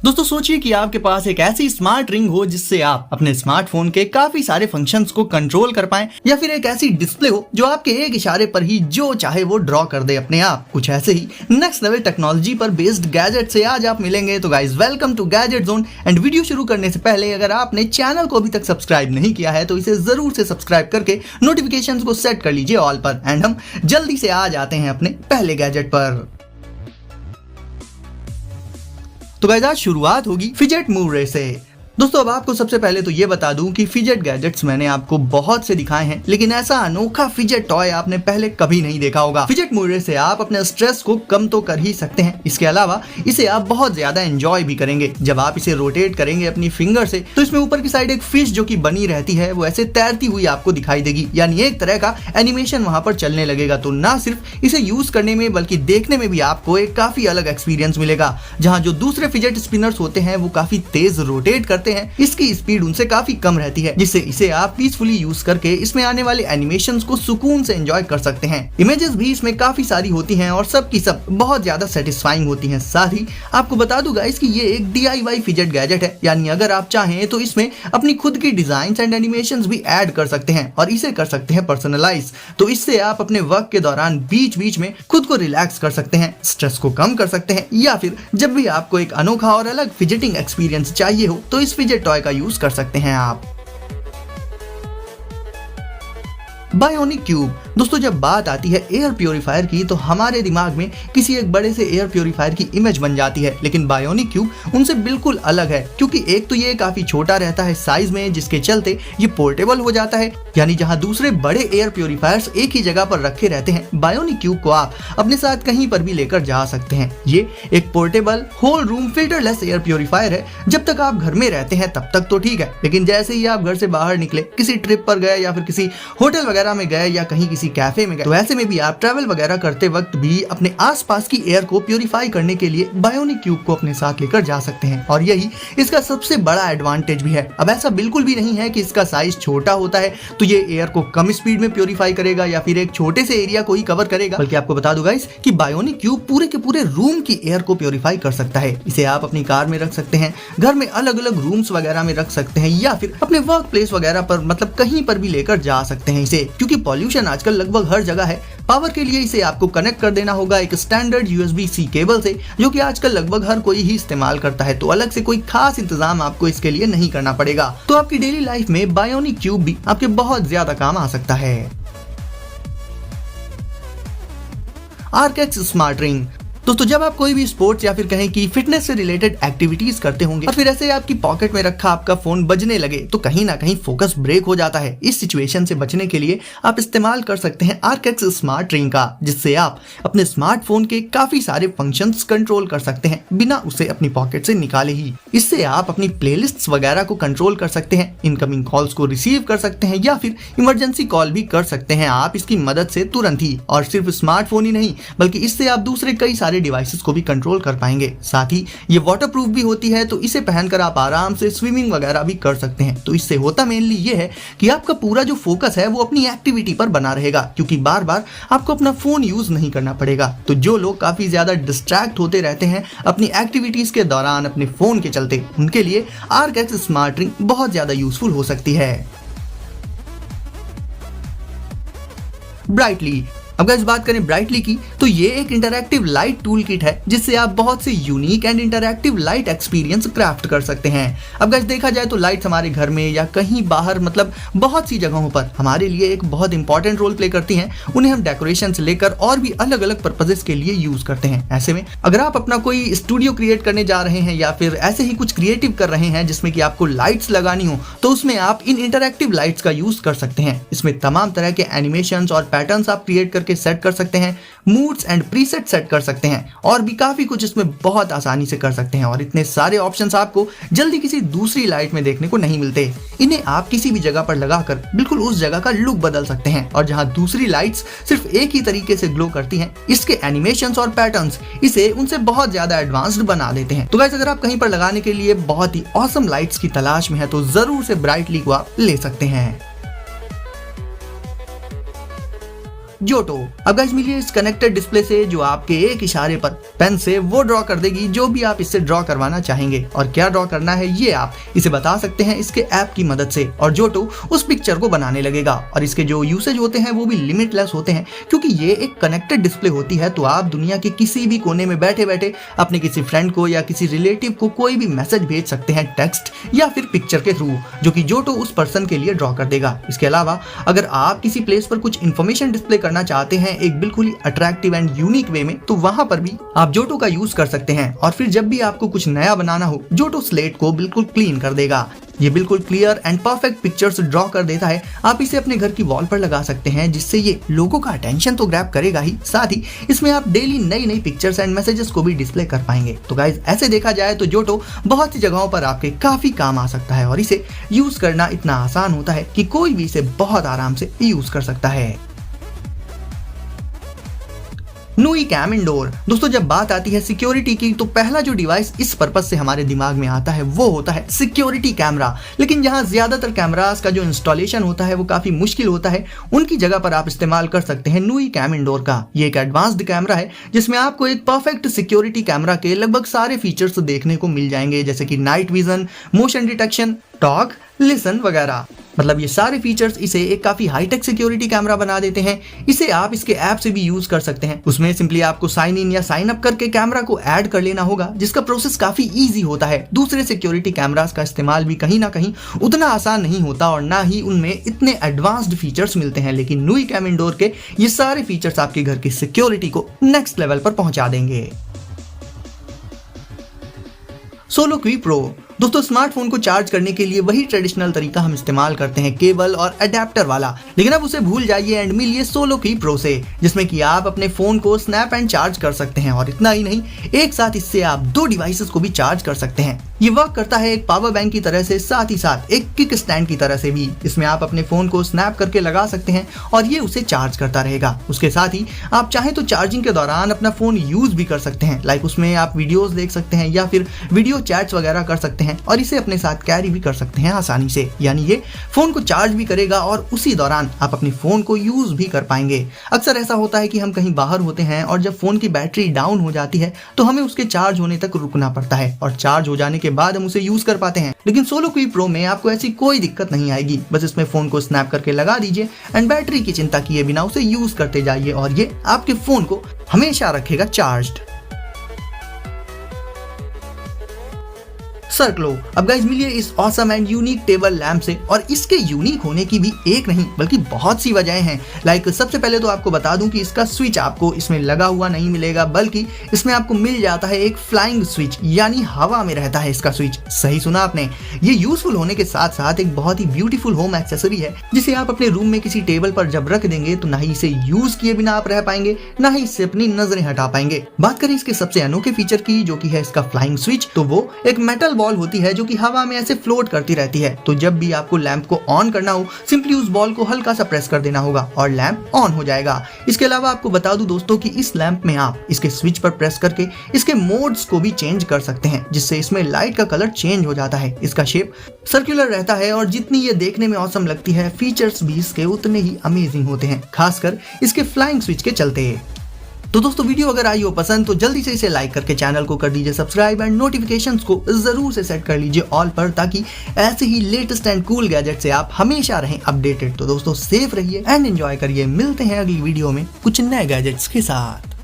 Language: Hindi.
दोस्तों सोचिए कि आपके पास एक ऐसी स्मार्ट रिंग हो जिससे आप अपने स्मार्टफोन के काफी सारे फंक्शंस को कंट्रोल कर पाएं, या फिर एक ऐसी डिस्प्ले हो जो आपके एक इशारे पर ही जो चाहे वो ड्रॉ कर दे अपने आप। कुछ ऐसे ही नेक्स्ट लेवल टेक्नोलॉजी पर बेस्ड गैजेट से आज आप मिलेंगे। तो guys welcome to gadget zone. And video शुरू करने से पहले अगर आपने चैनल को अभी तक सब्सक्राइब नहीं किया है तो इसे जरूर से सब्सक्राइब करके नोटिफिकेशंस को सेट कर लीजिए ऑल पर। एंड हम जल्दी से आ जाते हैं अपने पहले गैजेट पर। तो गाइस आज शुरुआत होगी फिजेट मूव से। दोस्तों अब आपको सबसे पहले तो ये बता दूं कि फिजेट गैजेट्स मैंने आपको बहुत से दिखाए हैं, लेकिन ऐसा अनोखा फिजेट टॉय आपने पहले कभी नहीं देखा होगा। फिजेट मूव से आप अपने स्ट्रेस को कम तो कर ही सकते हैं, इसके अलावा इसे आप बहुत ज्यादा एंजॉय भी करेंगे। जब आप इसे रोटेट करेंगे अपनी फिंगर से तो इसमें ऊपर की साइड एक फिश जो कि बनी रहती है वो ऐसे तैरती हुई आपको दिखाई देगी, यानी एक तरह का एनिमेशन वहां पर चलने लगेगा। तो ना सिर्फ इसे यूज करने में बल्कि देखने में भी आपको एक काफी अलग एक्सपीरियंस मिलेगा। जहाँ जो दूसरे फिजेट स्पिनर्स होते हैं वो काफी तेज रोटेट करते हैं, इसकी स्पीड उनसे काफी कम रहती है, जिससे इसे आप पीसफुली यूज करके इसमें आने वाले एनिमेशंस को सुकून से एंजॉय कर सकते हैं। इमेजेस भी इसमें काफी सारी होती हैं और सब की सब बहुत ज्यादा सेटिस्फाइंग होती हैं। साथ ही आपको बता दूंगा इसकी ये एक DIY फिजेट गैजेट है, यानी अगर आप चाहें तो इसमें अपनी खुद की डिजाइन एंड एनिमेशंस भी ऐड कर सकते हैं और इसे कर सकते हैं पर्सनलाइज। तो इससे आप अपने वर्क के दौरान बीच बीच में खुद को रिलैक्स कर सकते हैं, स्ट्रेस को कम कर सकते हैं, या फिर जब भी आपको एक अनोखा और अलग फिजेटिंग एक्सपीरियंस चाहिए हो तो इस फिजेट टॉय का यूज कर सकते हैं आप। Bionic cube. दोस्तों जब बात आती है एयर प्योरीफायर की तो हमारे दिमाग में किसी एक बड़े से एयर प्योरीफायर की इमेज बन जाती है, लेकिन बायोनिक क्यूब उनसे बिल्कुल अलग है, क्योंकि एक तो ये काफी छोटा रहता है साइज में, जिसके चलते ये पोर्टेबल हो जाता है। यानी जहां दूसरे बड़े एयर प्योरीफायर्स एक ही जगह पर रखे रहते हैं, बायोनिक क्यूब को आप अपने साथ कहीं पर भी लेकर जा सकते हैं। ये एक portable whole room filterless air purifier है। जब तक आप घर में रहते हैं तब तक तो ठीक है, लेकिन जैसे ही आप घर से बाहर निकले, किसी ट्रिप पर गए या फिर किसी होटल वगैरह में गए या कहीं किसी कैफे में गए, तो ऐसे में भी आप ट्रैवल वगैरह करते वक्त भी अपने आसपास की एयर को प्योरीफाई करने के लिए बायोनिक क्यूब को अपने साथ लेकर जा सकते हैं। और यही इसका सबसे बड़ा एडवांटेज भी है। अब ऐसा बिल्कुल भी नहीं है कि इसका साइज छोटा होता है तो ये एयर को कम स्पीड में प्योरीफाई करेगा या फिर एक छोटे से एरिया को ही कवर करेगा, बल्कि आपको बता दूं गाइस कि बायोनिक क्यूब पूरे के पूरे रूम की एयर को प्योरीफाई कर सकता है। इसे आप अपनी कार में रख सकते हैं, घर में अलग अलग रूम्स वगैरह में रख सकते हैं, या फिर अपने वर्क प्लेस वगैरह पर मतलब कहीं पर भी लेकर जा सकते हैं इसे, क्योंकि पॉल्यूशन आजकल लगभग हर जगह है। पावर के लिए इसे आपको कनेक्ट कर देना होगा एक स्टैंडर्ड USB-C केबल से, जो कि आजकल लगभग हर कोई ही इस्तेमाल करता है। तो अलग से कोई खास इंतजाम आपको इसके लिए नहीं करना पड़ेगा। तो आपकी डेली लाइफ में बायोनिक क्यूब भी आपके बहुत ज्यादा काम आ सकता है। आर्केक्स स्मार्ट रिंग। दोस्तों जब आप कोई भी स्पोर्ट्स या फिर कहें कि फिटनेस से रिलेटेड एक्टिविटीज करते होंगे और फिर ऐसे आपकी पॉकेट में रखा आपका फोन बजने लगे तो कहीं ना कहीं फोकस ब्रेक हो जाता है। इस सिचुएशन से बचने के लिए आप इस्तेमाल कर सकते हैं आर्केक्स स्मार्ट रिंग का, जिससे आप अपने स्मार्टफोन के काफी सारे फंक्शंस कंट्रोल कर सकते हैं बिना उसे अपनी पॉकेट से निकाले ही। इससे आप अपनी प्लेलिस्ट्स वगैरह को कंट्रोल कर सकते हैं, इनकमिंग कॉल्स को रिसीव कर सकते हैं या फिर इमरजेंसी कॉल भी कर सकते हैं आप इसकी मदद से तुरंत ही। और सिर्फ स्मार्टफोन ही नहीं बल्कि इससे आप दूसरे कई सारे डिवाइसेस को भी कंट्रोल कर पाएंगे। साथ ही ये वाटरप्रूफ भी होती है, तो इसे पहनकर आप आराम से स्विमिंग वगैरह भी कर सकते हैं। तो इससे होता मेनली ये है कि आपका पूरा जो फोकस है वो अपनी एक्टिविटी पर बना रहेगा, क्योंकि बार बार आपको अपना फोन यूज नहीं करना पड़ेगा। तो जो लोग काफी ज्यादा डिस्ट्रैक्ट होते रहते हैं अपनी एक्टिविटीज के दौरान अपने फोन के चलते, उनके लिए आर्केक्स स्मार्ट रिंग बहुत ज्यादा यूजफुल हो सकती है। ब्राइटली। अब इस बात करें ब्राइटली की तो ये एक इंटरैक्टिव लाइट टूल किट है, जिससे आप बहुत से unique and interactive light experience craft कर सकते हैं। अब गाइस देखा जाए तो लाइट्स हमारे घर में या कहीं बाहर मतलब बहुत सी जगहों पर हमारे लिए एक बहुत इंपॉर्टेंट रोल प्ले करती हैं। उन्हें हम डेकोरेशन से लेकर और भी अलग अलग पर्पजेस के लिए यूज करते हैं। ऐसे में अगर आप अपना कोई स्टूडियो क्रिएट करने जा रहे हैं या फिर ऐसे ही कुछ क्रिएटिव कर रहे हैं जिसमें कि आपको लाइट्स लगानी हो, तो उसमें आप इन इंटरैक्टिव लाइट्स का यूज कर सकते हैं। इसमें तमाम तरह के एनिमेशंस और पैटर्न्स आप क्रिएट करके सेट कर सकते हैं, मूड्स एंड प्रीसेट सेट कर सकते हैं और भी काफी कुछ इसमें बहुत आसानी से कर सकते हैं। और इतने सारे ऑप्शंस आपको जल्दी किसी दूसरी लाइट में देखने को नहीं मिलते। इन्हें आप किसी भी जगह पर लगाकर बिल्कुल उस जगह का लुक बदल सकते हैं, और जहां दूसरी लाइट्स सिर्फ एक ही तरीके से ग्लो करती हैं, इसके एनिमेशंस और पैटर्न्स इसे उनसे बहुत ज्यादा एडवांस्ड बना देते हैं। तो गाइस अगर आप कहीं पर लगाने के लिए बहुत ही ऑसम लाइट्स की तलाश में है तो जरूर से ब्राइटली को आप ले सकते हैं। जोटो। अब गाइस मिलिए इस कनेक्टेड डिस्प्ले से जो आपके एक इशारे पर पेन से वो ड्रॉ कर देगी जो भी आप इससे ड्रॉ करवाना चाहेंगे। और क्या ड्रॉ करना है ये आप इसे बता सकते हैं इसके ऐप की मदद से, और जोटो उस पिक्चर को बनाने लगेगा। और इसके जो यूसेज होते हैं वो भी लिमिटलेस होते हैं, क्योंकि ये एक कनेक्टेड डिस्प्ले होती है। तो आप दुनिया के किसी भी कोने में बैठे बैठे अपने किसी फ्रेंड को या किसी रिलेटिव को कोई भी मैसेज भेज सकते हैं, टेक्स्ट या फिर पिक्चर के थ्रू, जो कि जोटो उस पर्सन के लिए ड्रॉ कर देगा। इसके अलावा अगर आप किसी प्लेस पर कुछ इन्फॉर्मेशन डिस्प्ले करना चाहते हैं एक बिल्कुल ही अट्रैक्टिव एंड यूनिक वे में, तो वहां पर भी आप जोटो का यूज कर सकते हैं। और फिर जब भी आपको कुछ नया बनाना हो, जोटो स्लेट को बिल्कुल क्लीन कर देगा। ये बिल्कुल clear and perfect pictures draw कर देता है। आप इसे अपने घर की वॉल पर लगा सकते हैं, जिससे ये लोगों का अटेंशन तो ग्रैब करेगा ही, साथ ही इसमें आप डेली नई नई पिक्चर्स एंड मैसेजेस को भी डिस्प्ले कर पाएंगे। तो गाइज ऐसे देखा जाए तो जोटो बहुत सी जगहों पर आपके काफी काम आ सकता है, और इसे यूज करना इतना आसान होता है कि कोई भी इसे बहुत आराम से यूज कर सकता है। Nooie cam indoor. दोस्तों जब बात आती है सिक्योरिटी की, तो पहला जो डिवाइस इस पर्पस से हमारे दिमाग में आता है वो होता है सिक्योरिटी कैमरा। लेकिन जहां ज्यादातर कैमरास का जो इंस्टॉलेशन होता है वो काफी मुश्किल होता है, उनकी जगह पर आप इस्तेमाल कर सकते हैं नूई कैम इंडोर का। ये एक एडवांस्ड कैमरा है जिसमें आपको एक परफेक्ट सिक्योरिटी कैमरा के लगभग सारे फीचर्स देखने को मिल जाएंगे, जैसे कि night vision, motion detection, talk, listen वगैरह। मतलब ये सारे फीचर्स इसे एक काफी हाईटेक सिक्योरिटी कैमरा बना देते हैं। इसे आप इसके ऐप से भी यूज कर सकते हैं। उसमें सिंपली आपको साइन इन या साइन अप करके कैमरा को ऐड कर लेना होगा, जिसका प्रोसेस काफी इजी होता है। दूसरे सिक्योरिटी कैमरास का इस्तेमाल भी कहीं ना कहीं उतना आसान नहीं होता, और ना ही उनमें इतने एडवांस्ड फीचर्स मिलते हैं। लेकिन नूई कैम इंडोर के ये सारे फीचर्स आपके घर की सिक्योरिटी को नेक्स्ट लेवल पर पहुंचा देंगे। सोलो क्वी प्रो। दोस्तों स्मार्टफोन को चार्ज करने के लिए वही ट्रेडिशनल तरीका हम इस्तेमाल करते हैं, केबल और अडेप्टर वाला, लेकिन अब उसे भूल जाइए एंड मिलिए सोलो क्वी प्रो से, जिसमें कि आप अपने फोन को स्नैप एंड चार्ज कर सकते हैं। और इतना ही नहीं, एक साथ इससे आप 2 डिवाइसेस को भी चार्ज कर सकते हैं। ये वर्क करता है एक पावर बैंक की तरह से, साथ ही साथ एक किक स्टैंड की तरह से भी। इसमें आप अपने फोन को स्नैप करके लगा सकते हैं और ये उसे चार्ज करता रहेगा। उसके साथ ही आप चाहें तो चार्जिंग के दौरान अपना फोन यूज भी कर सकते हैं, लाइक उसमें आप वीडियोस देख सकते हैं या फिर वीडियो चैट्स वगैरह कर सकते हैं, और इसे अपने साथ कैरी भी कर सकते हैं आसानी से। यानी ये फोन को चार्ज भी करेगा और उसी दौरान आप अपने फोन को यूज भी कर पाएंगे। अक्सर ऐसा होता है कि हम कहीं बाहर होते हैं और जब फोन की बैटरी डाउन हो जाती है तो हमें उसके चार्ज होने तक रुकना पड़ता है, और चार्ज हो जाने के बाद हम उसे यूज कर पाते हैं। लेकिन सोलो क्वी प्रो में आपको ऐसी कोई दिक्कत नहीं आएगी। बस इसमें फोन को स्नैप करके लगा दीजिए एंड बैटरी की चिंता किए बिना उसे यूज करते जाइए, और ये आपके फोन को हमेशा रखेगा चार्ज्ड। सर्कलो। अब गाइस मिलिए इस awesome and unique table lamp से, और इसके यूनिक होने की भी एक नहीं बल्कि बहुत सी वजहें हैं। लाइक सबसे पहले तो आपको बता दूं कि इसका स्विच आपको इसमें लगा हुआ नहीं मिलेगा, बल्कि इसमें आपको मिल जाता है एक फ्लाइंग स्विच, यानी हवा में रहता है इसका स्विच। सही सुना आपने। ये यूजफुल होने के साथ साथ एक बहुत ही ब्यूटीफुल होम एक्सेसरी है, जिसे आप अपने रूम में किसी टेबल पर जब रख देंगे तो ना ही इसे यूज किए बिना आप रह पाएंगे, ना ही इससे अपनी नजरें हटा पाएंगे। बात करें इसके सबसे अनोखे फीचर की, जो कि है इसका फ्लाइंग स्विच, तो वो एक मेटल बॉल होती है जो कि हवा में ऐसे फ्लोट करती रहती है। तो जब भी आपको लैंप को ऑन करना हो, सिंपली उस बॉल को हल्का सा प्रेस कर देना होगा और लैंप ऑन हो जाएगा। इसके अलावा आपको बता दूं दोस्तों कि इस लैंप में आप इसके स्विच पर प्रेस करके इसके मोड्स को भी चेंज कर सकते हैं, जिससे इसमें लाइट का कलर चेंज हो जाता है। इसका शेप सर्कुलर रहता है, और जितनी ये देखने में ऑसम लगती है, फीचर्स भी इसके उतने ही अमेजिंग होते हैं, खासकर इसके फ्लाइंग स्विच के चलते। तो दोस्तों वीडियो अगर आई हो पसंद तो जल्दी से इसे लाइक करके चैनल को कर दीजिए सब्सक्राइब, एंड नोटिफिकेशंस को जरूर से सेट कर लीजिए ऑल पर, ताकि ऐसे ही लेटेस्ट एंड कूल गैजेट से आप हमेशा रहें अपडेटेड। तो दोस्तों सेफ रहिए एंड एंजॉय करिए। मिलते हैं अगली वीडियो में कुछ नए गैजेट्स के साथ।